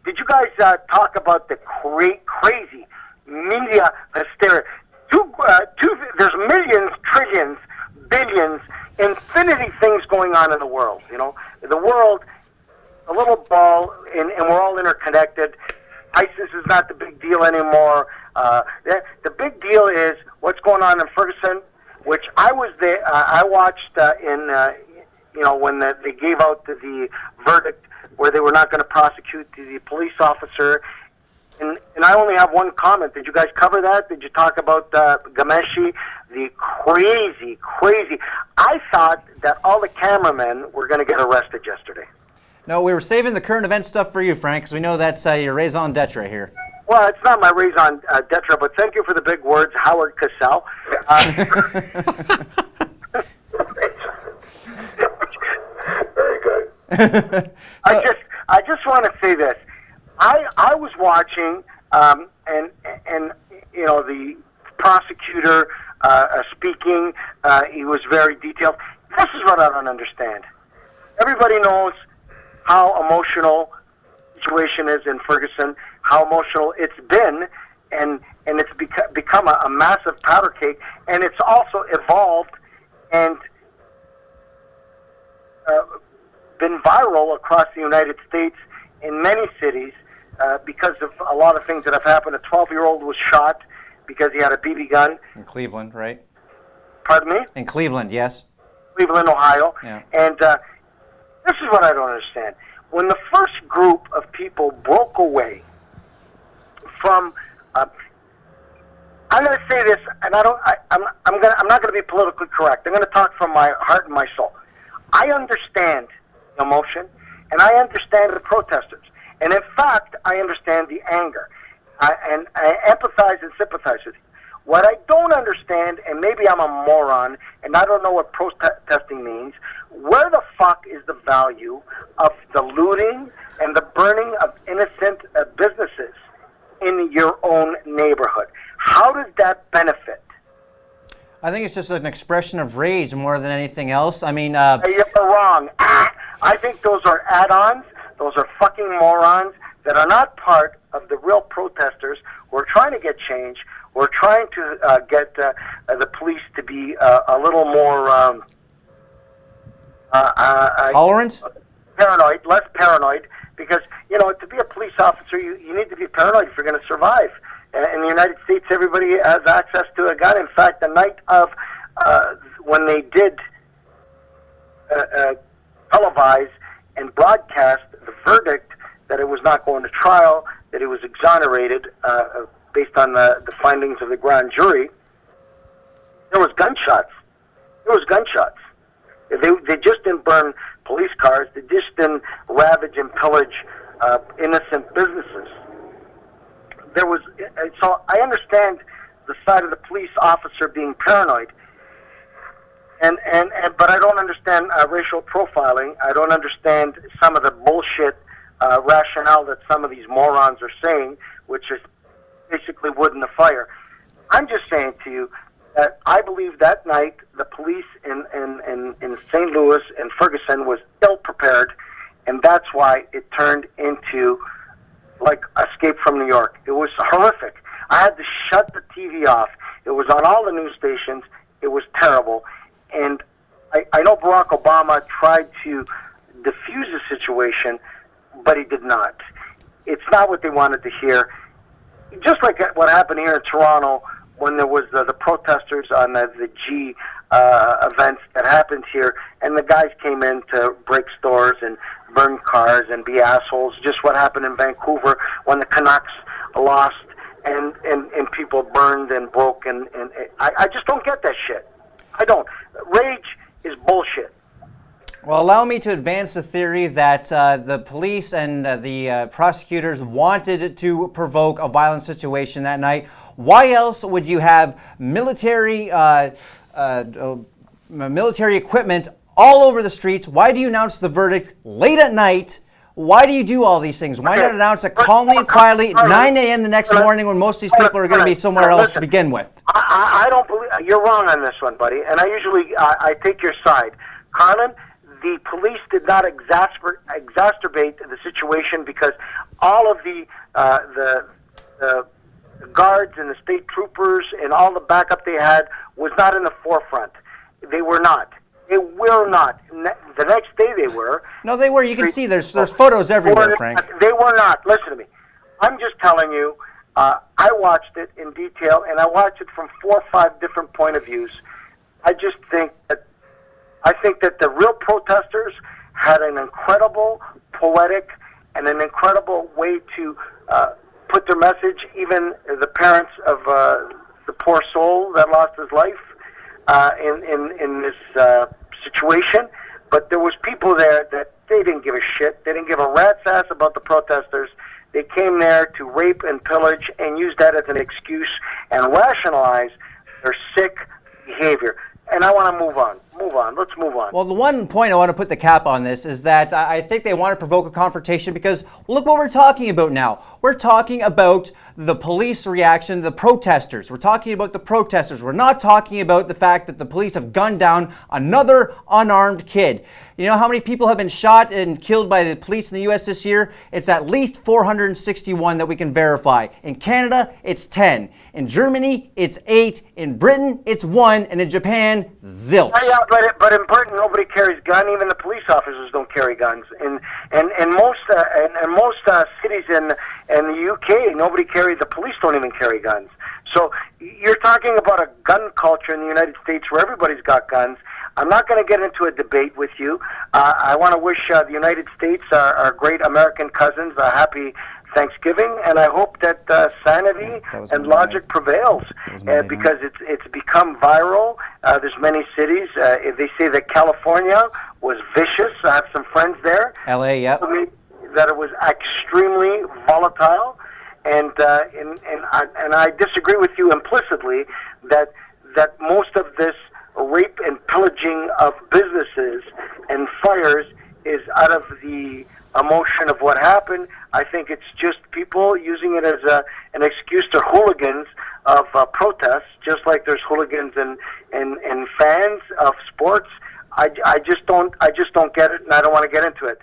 Did you guys talk about the crazy media hysteria? There's millions, trillions, billions, infinity things going on in the world. You know, the world, a little ball, and we're all interconnected. ISIS is not the big deal anymore. The big deal is what's going on in Ferguson, which I was there. I watched when they gave out the verdict where they were not going to prosecute the police officer. And I only have one comment. Did you guys cover that? Did you talk about Gameshi? The crazy. I thought that all the cameramen were going to get arrested yesterday. No, we were saving the current event stuff for you, Frank, because we know that's your raison d'etre here. Well, it's not my raison d'etre, but thank you for the big words, Howard Cosell. Very good. I just want to say this. I was watching, and you know, the prosecutor speaking. He was very detailed. This is what I don't understand. Everybody knows how emotional the situation is in Ferguson, how emotional it's been, and it's become a massive powder cake, and it's also evolved and been viral across the United States in many cities because of a lot of things that have happened. A 12-year-old was shot because he had a BB gun. In Cleveland, right? Pardon me? In Cleveland, yes. Cleveland, Ohio. Yeah. And this is what I don't understand. When the first group of people broke away from, I'm going to say this, and I'm not going to be politically correct. I'm going to talk from my heart and my soul. I understand the emotion, and I understand the protesters, and in fact, I understand the anger, and I empathize and sympathize with you. What I don't understand, and maybe I'm a moron, and I don't know what protesting means, where the fuck is the value of the looting and the burning of innocent businesses in your own neighborhood? How does that benefit? I think it's just an expression of rage more than anything else. I mean... You're wrong. I think those are add-ons. Those are fucking morons that are not part of the real protesters who are trying to get change. We're trying to get the police to be a little more... tolerant? Paranoid, less paranoid, because, you know, to be a police officer, you need to be paranoid if you're going to survive. In the United States, everybody has access to a gun. In fact, the night of when they did televise and broadcast the verdict that it was not going to trial, that it was exonerated based on the findings of the grand jury, there was gunshots. They just didn't burn police cars. They just didn't ravage and pillage innocent businesses. So I understand the side of the police officer being paranoid, but I don't understand racial profiling. I don't understand some of the bullshit rationale that some of these morons are saying, which is basically wood in the fire. I'm just saying to you that I believe that night the police in St. Louis and Ferguson was ill prepared, and that's why it turned into like Escape from New York. It was horrific. I had to shut the TV off. It was on all the news stations. It was terrible. And I know Barack Obama tried to diffuse the situation, but he did not. It's not what they wanted to hear. Just like what happened here in Toronto when there was the protesters on the G events that happened here, and the guys came in to break stores and burn cars and be assholes. Just what happened in Vancouver when the Canucks lost and people burned and broke. And I just don't get that shit. I don't. Rage is bullshit. Well, allow me to advance the theory that the police and the prosecutors wanted to provoke a violent situation that night. Why else would you have military equipment all over the streets? Why do you announce the verdict late at night? Why do you do all these things? Why not announce it calmly and quietly at 9 a.m. the next morning when most of these people are going to be somewhere else to begin with? I don't believe you're wrong on this one, buddy. And I usually I take your side, Carlin. The police did not exacerbate the situation because all of the guards and the state troopers and all the backup they had was not in the forefront. They were not. They were not. The next day they were. No, they were. You can see there's photos everywhere, Frank. They were not. Listen to me. I'm just telling you, I watched it in detail, and I watched it from 4 or 5 different point of views. I just think that the real protesters had an incredible poetic and an incredible way to put their message. Even the parents of the poor soul that lost his life in this situation, but there was people there that they didn't give a shit. They didn't give a rat's ass about the protesters. They came there to rape and pillage and use that as an excuse and rationalize their sick behavior. And I want to move on. Let's move on. Well, the one point I want to put the cap on this is that I think they want to provoke a confrontation because look what we're talking about now. We're talking about the police reaction to the protesters. We're talking about the protesters. We're not talking about the fact that the police have gunned down another unarmed kid. You know how many people have been shot and killed by the police in the U.S. this year? It's at least 461 that we can verify. In Canada, it's 10. In Germany, it's 8. In Britain, it's 1. And in Japan, zilch. Yeah, but in Britain, nobody carries gun. Even the police officers don't carry guns. And most cities in the UK, nobody carries. The police don't even carry guns. So you're talking about a gun culture in the United States where everybody's got guns. I'm not going to get into a debate with you. I want to wish the United States, our great American cousins, a happy Thanksgiving, and I hope that sanity and logic prevails because it's become viral. There's many cities. They say that California was vicious. I have some friends there. L.A., yep. That it was extremely volatile, and I disagree with you implicitly that most of this rape and pillaging of businesses and fires is out of the emotion of what happened. I think it's just people using it as an excuse to hooligans of protests, just like there's hooligans and fans of sports. I just don't get it, and I don't want to get into it.